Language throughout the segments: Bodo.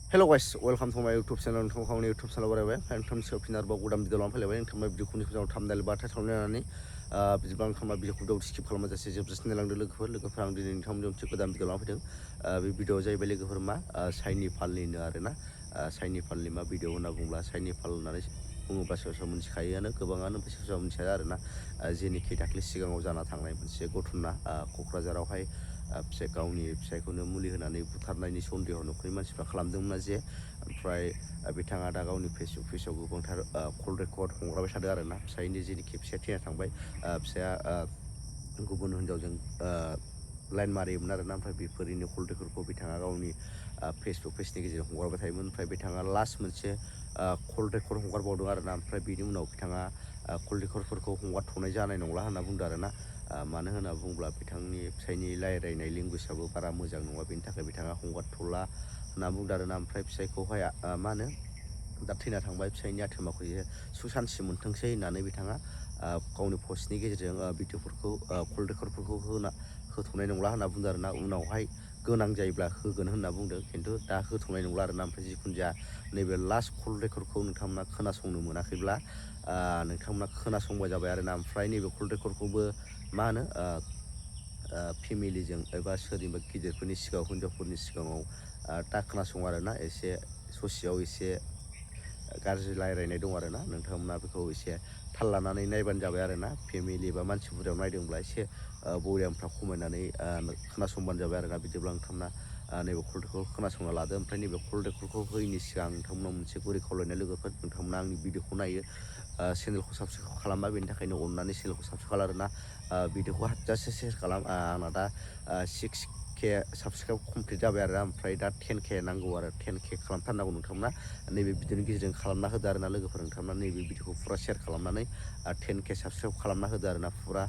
Hello guys, welcome to my YouTube channel. नोंथांनि YouTube channel बरायबाय नोंथांनि सायाव फिन आरोबाव गोदान भिडिअ लानानै फैलायबाय नोंथांनि भिडिअखौ मोजां थामनेल बा टाइटल नायनानै बिदिबा नोंथांना भिडिअखौ दाउ स्किप खालामाजासे जोबजासिम नायलांदो लोगोफोर आं दिनै नोंथांनि मोनसे गोदान भिडिअ लानानै फैदों बे भिडिअआ जाहैबाय लोगोफोर मा साइनि फालनिनो आरोना साइनि फालनि मा भिडिअ होनना बुङोब्ला साइनि फाल होननानै बुङोब्ला सोरबा सोरबा मिथिखायोआनो गोबाङानो सोरबा सोरबा मिथिया आरोना जेनिखि दाख्लै सिगाङाव जाना थांनाय मोनसे घटना क'क्राझारावहाय गावनि फिसायखौनो मुलि होनानै बुथारनायनि सन्देह न'खरनि मानसिफ्रा खालामदोंमोन जे ओमफ्राय बिथाङा दा गावनि फेसबुक पेजाव गोबांथार कल रेकर्ड हगारबाय थादों आरोना फिसायनि जेनिखि फिसाया थैना थांबाय फिसाया गुबुन हिनजावजों लाइन मारियोमोन आरोना ओमफ्राय बेफोरनि कल रेकर्डखौ बिथाङा गावनि फेसबुक पेजनि गेजेरजों हगारबाय थायोमोन ओमफ्राय बिथाङा लास्ट मोनसे कल रेकर्ड हगारबावदों आरोना ओमफ्राय बिनि उनाव बिथाङा कल रेकर्डफोरखौ हगारथ'नाय जानाय नंला होनना बुंदों आरोना मानो होनना बुङोब्ला बिथांनि फिसायनि रायज्लायनाय लेंगुवेजआबो बारा मोजां नङा बेनि थाखाय बिथाङा हगारथ'ला होनना बुंदों आरोना ओमफ्राय फिसायखौहाय मा होनो दा थैना थांबाय फिसायनि आथोमाखौ सुसान्ति मोनथोंसै होननानै बिथाङा गावनि पस्टनि गेजेरजों भिडिअफोरखौ कल रेकर्डफोरखौ होथ'नाय नंला होनना बुंदों आरोना उनावहाय गोनां जायोब्ला होगोन होनना बुंदों खिन्थु दा होथ'नाय नंला आरोना ओमफ्राय जिखुनु जाया नैबे लास्ट कल रेकर्डखौ नोंथांमोना खोनासंनो मोनाखैब्ला नोंथांमोना खोनासंबाय जाबाय आरोना ओमफ्राय नैबे कल रेकर्डखौबो मा होनो फेमिलिजों एबा सोरनिबा गिदिरफोरनि सिगाङाव हिनजावफोरनि सिगाङाव दा खोनासं आरोना एसे ससेयाव एसे गाज्रि रायज्लायनाय दं आरोना नोंथांमोना बेखौ एसे थाल लानानै नायबानो जाबाय आरोना फेमिलि बा मानसि बुरजायाव नायदोंब्ला एसे बरियामफ्रा खमायनानै खोनासंबानो जाबाय आरोना बिदिब्ला नोंथांमोना नैबे कल रेकर्डखौ खोनासंना लादो ओमफ्राय नैबे कल रेकर्डखौ होयैनि सिगां नोंथांमोनाव मोनसे गुरै खावलायनाय लोगोफोर नोंथांमोना आंनि भिडिअखौ नायो चेनेलखौ साबसक्राइब खालामबा बेनि थाखायनो अननानै चेनेलखौ साबसक्राइब खालाम आरोना भिडिअखौ हाजासे सेयार खालाम आंना दा 6K साबसक्राइब कमप्लिट जाबाय आरो ओमफ्राय दा 10K नांगौ आरो 10K खालामथारनांगौ नोंथांमोना नैबे भिडिअनि गेजेरजों खालामना होदो आरोना लोगोफोर नोंथांमोना नैबे भिडिअखौ फुरा शेयार खालामनानै 10K साबसक्राइब खालामना होदो आरोना फुरा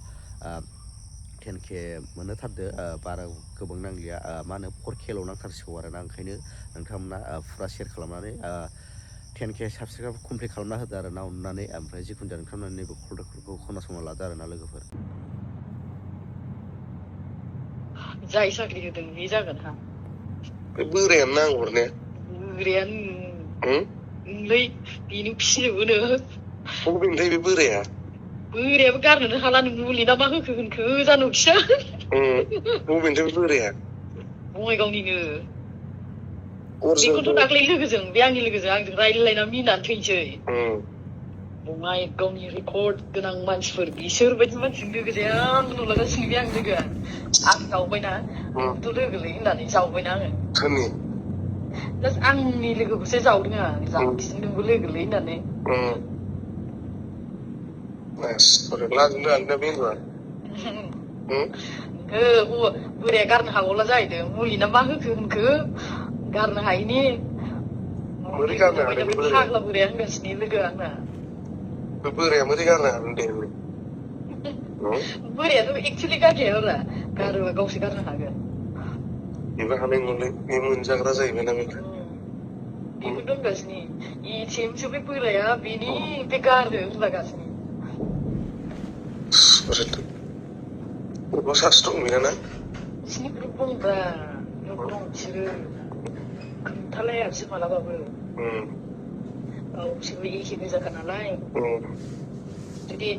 10K मोनहोथारदो बारा गोबां नांलिया मा होनो 4Kल' नांथारसिगौ आरोना ओंखायनो नोंथांमोना फुरा शेयार खालामनानै 10K साबसक्राइब कमप्लिट खालामना होदो आरोना अननानै ओमफ्राय जिखुनु जाया नोंथांमोना नैबे कल रेकर्डखौ खोनासंना लादो आरोना लोगोफोर जाय साख्रि होदों बे जागोन हा बे बोरायानो नांगौ हरनाया बोरायानो लै बेनो फिसिनोबोनो बबेनिफ्राय बे बोराया बोरायाबो गारनोनो हाला नों मुलि ना मा होखो होनखो जानुखिया बबेनिफ्राय बे बोराया बङाइगावनिनो बेखौथ' दाख्लै लोगोजों बे आंनि लोगोजों आंजों रायज्लायना मिनानै थैनोसै बङाइगावनि रेकर्ड गोनां मानसिफोर बिसोरबायदि मानसिजों लोगो जाया नुलागासिनो बे आंनि लोगोआ आं जावबायना नोंथ' लोगोलै होननानै जावबायना आङो सोरनि जास्ट आंनि लोगोखौसो जावदों आं जावखिजों नोंबो लोगोलै होननानै लाजोंनो आलदा बे होनबा बोराया गारनो हागौला जाहैदों मुलि ना मा होखो होनखो गारनो हायिनि फाग्ला बोराया होनगासिनो लोगो आंना बे बोराया मोरै गारनो हागोन दे बोरायाथ' एक्सुवेलि गारखायाब्रा गारोबा गावसो गारनो हागोन बेबो हानाय नंलाय बे मोनजाग्रा जाहैबायना बेखौ बेखौथ' होनगासिनो एटिएमसो बे बोराया बेनि बे गारदो होनलागासिनो बबेबा सासे दं बेना बिसिनि ग्रुप दंब्रा ग्रुप दं बिसोरो खोन्थालायासो मालाबाबो गावसोरबो एखे गोजाखा नालाय जुदि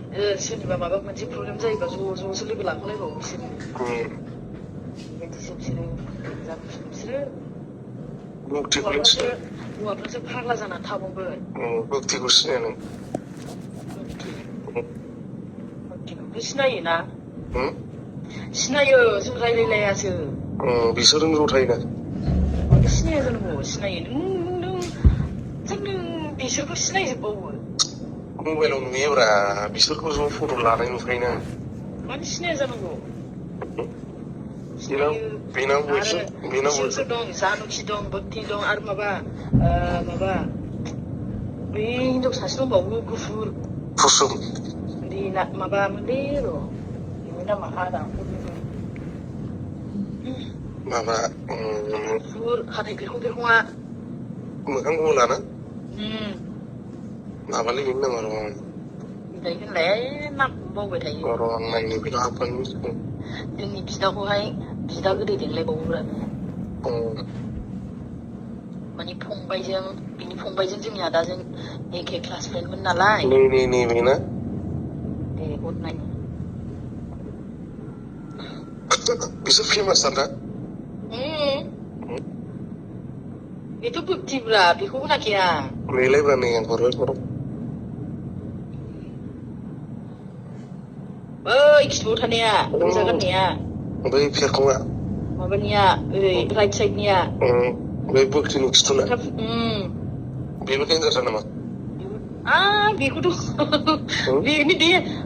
सोरनिबा माबा मोनसे प्रब्लेम जायोबा ज'सो लोगो लाफालायबावो बिसोरो बेबायदिसो बिसोरो हौवाफ्रासो फाग्ला जानानै थाबावगोन भक्तिखौ सिनाया नों भक्तिखौथ' सिनायोना सिनायो जों रायलायलायासो बिसोरजों ज' थायोना सिनाया जानांगौ सिनायो नों बिसोरखौ सिनायजोबबावो मबाइलाव नुयोब्रा बिसोरखौ ज' फट' लानाय नुखायोना मानो सिनाया जानांगौ बिसोर दं जानुखि दं भक्ति दं आरो माबा बै हिनजाव सासे दंबावो गुफुर कुसुम माबामोनलै र' बेनि नामा आदा माबा गुफुर हाथाय बिरखङा मोखां गलाना माबालै बेनि नामा र' होनलाय नाम बावबाय थायो र' आं नायनो बेखौ हाबफानो जोंनि बिदाखौहाय बिदा गोदै देंलायबावोब्रा माने बिनि फंबायजों जोंनि आदाजों एखे क्लास फ्रेन्डमोन नालाय नै बेना दे हरनाय बिसोर फेमास ना बेथ' बुद्धिब्रा बेखौ होनाखै आं नैलायब्रा नै आं हरबाय फर बै खिथुआव थानाया गोजा गाननाया बै फेरखङा माबानिया ओरै राइट साइडनिया बै बोख्रिनि खिथुना बेबो डेन्जारथार नामा बेखौथ'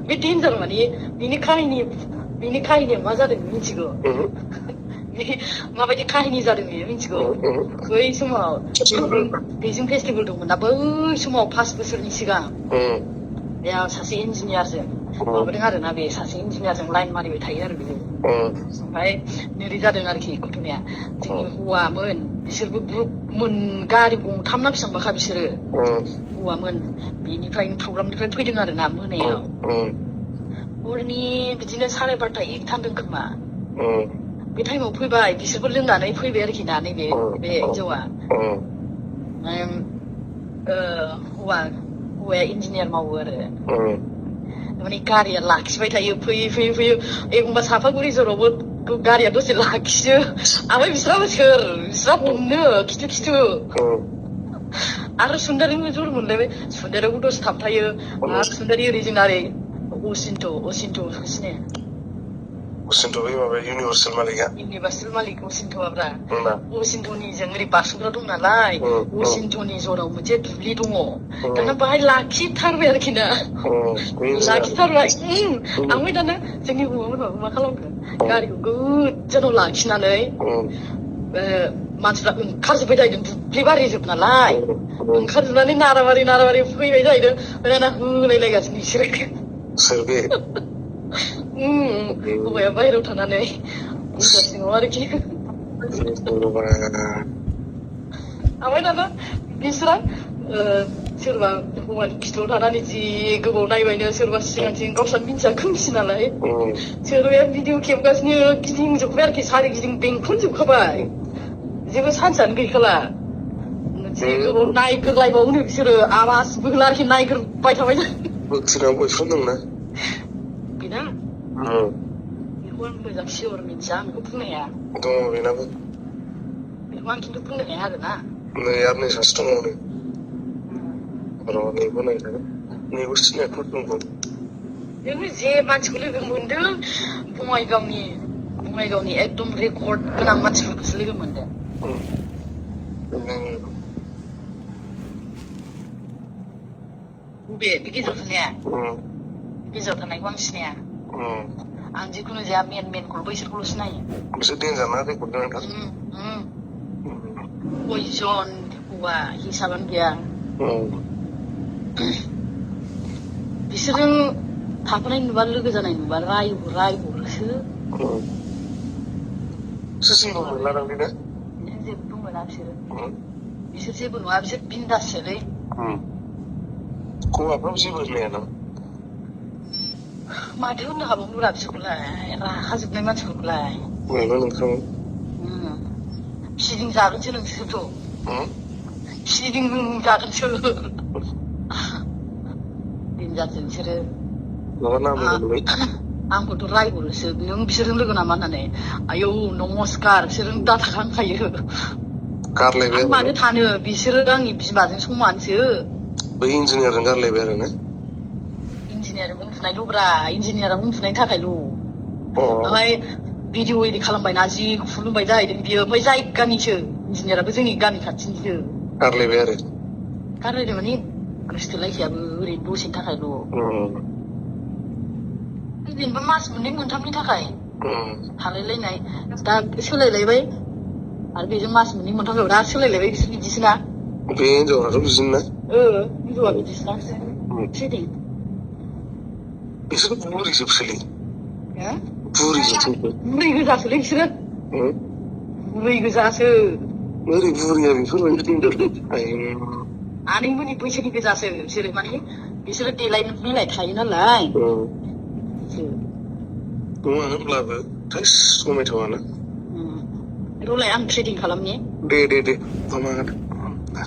बे डेन्जार माने बेनि काहिनिया मा जादों मिथिगौ माबायदि काहिनि जादों बेयो मिथिगौ बै समाव बेजों फेस्टिभेल दंमोन ना बै समाव 5 बोसोरनि सिगां बेयाव सासे इन्जिनियारजों माबादों आरोना बे सासे इन्जिनियारजों लाइन मारिबाय थायो आरो बेयो ओमफ्राय नोरै जादों आरोखि घटनाया जोंनि हौवामोन बिसोरबो ग्रुपमोन गारि गंथाम ना बेसेबांबाखा बिसोरो हौवामोन बेनिफ्राय प्रग्रामनिफ्राय फैदों आरोना मोनायाव हरनि बिदिनो 12:30 1 थांदों खोमा बे टाइमाव फैबाय बिसोरबो लोंनानै फैबाय आरोखि ना नैबे बे हिन्जावा हौवाया इन्जिनियार मावो आरो माने गारिया लाखिबाय थायो फैयो एखमबा सापागुरि जरावबो गारिया दसे लाखियो ओमफ्राय बिस्रा हमनो खिथु आरो सुन्दारिबो जर मोनलायबाय सुन्दारियावबो दसे थाबथायो आरो सुन्दारि ओरै जोंना ओरै असिन्थ सिनाया असिन्थ बै माबा इउनिभार्सेल मालिक असिन्थ'आब्रा असिन्थ'निजों ओरै बारस'ग्रा दं नालाय असिन्थ'नि जराव मोनसे दुब्लि दङ दाना बाहाय लाखिथारबाय आरोखि ना लाखिथारबाय ओमफ्राय दाना जोंनि हौवाफोरनाबो मा खालामखो गारिखौ गोजानाव लाखिनानै मानसिफ्रा ओंखारजोब्बाय जाहैदों दुब्लि बारिजोब नालाय ओंखारजोबनानै नाराबारि फैबाय जाहैदों दाना होलायलायगासिनो बिसोरो सोर बे हौवाया बाहेरायाव थानानै सिङाव आरोखि ओमफ्राय दाना बिसोरा सोरबा हौवानि खिथुआव थानानै जि गोबाव नायबायनो सोरबा सिगांथिं गावस्रा मिन्थिया खोमसि नालाय सोरबाया भिडिअ खेबगासिनो गिदिंजोबबाय आरोखि सारिगिदिं बेंखनजोबखाबाय जेबो सान्सआनो गैखाला जि गोबाव नायग्रोलायबावनो बिसोरो आवाज बोहला आरोखि नायग्रोबाय थाबाय बोख्रिना बयफ्रेन्ड दंना बेना बेखौ आं मोजां सियर मिथिया आं बेखौ बुंनो हाया दङ बेनाबो बेखौ आं खिन्थु बुंनो हाया आरोना नै आरो नै सासे दङ र' नैबो नायजागोन नैबो सिनायफोर दंबावो नोङो जे मानसिखौ लोगो मोनदों बङाइगावनि एकदम रेकर्ड गोनां मानसिफोरखौसो लोगो मोनदों बे गेजेराव थानाया गेजेराव थानायखौ आं सिनाया आं जिखुनु जाया मेनखौल' बैसोरखौल' सिनायो बिसोर डेन्जार ना रेकर्ड गोनांथार कयजन हौवा हिसाबानो गैया बिसोरजों थाफानाय नुबा लोगो जानाय नुबा रायहरोसो जेबो मोनलादां बेना जेबो मोना बिसोर जेबो नङा बिसोर बिन्दाससोलै हौवाफ्राबो जेबो होननाया नामा माथो होननो हाबावनोब्रा बिसोरखौलाय राखाजोबनाय मानसिफोरखौलाय नैबो नोंथां फिदिं जागोनसो नोंसोरथ' फिदिं जागोनसो देन्जारसो बिसोरो माबा नाम होनोमोनलै आंखौथ' रायहरोसो नों बिसोरजों लोगो नामा होननानै आयौ नमस्कार बिसोरजों दाथाखांखायो गारलायबाय मानो थानो बिसोरो आंनि बिमाजों समानसो बै इन्जिनियारजों गारलायबाय आरो ना इन्जिनियार उन्दुनायल'ब्रा इन्जिनियारा उन्दुनायनि थाखायल' ओमफ्राय भिडिअ एडिट खालामबायना जि खुलुमबाय जाहैदों बियो ओमफ्राय जायगानिसो इन्जिनियाराबो जोंनि गामि खाथिनिसो गारलायबाय आरो गारलायदों माने गोसोथोलायखायाबो ओरैनो दसेनि थाखायल' जेनेबा मास 2 मोनथामनि थाखाय थालायलायनाय दा सोलायलायबाय आरो बेजों मास 2 मोनथाम दा सोलायलायबाय बिसोर बिदिसो ना बे हिनजावफ्राथ' बिदिनो ना हिनजावा बिदिसो ना ट्रेडिं बिसोर बुरिजोबसोलै बुरै गोजासोलै बिसोरो बुरै गोजासो ओरै बुरिया बेफोरबायदि डेन्जारलै आनैमोननि बैसोनि गोजासो बिसोरो माने बिसोरो देलायनाय थायो नालाय नङा होनब्लाबो थैस समायथावाना रलाय आं ट्रेडिं खालामनि दे माबा दा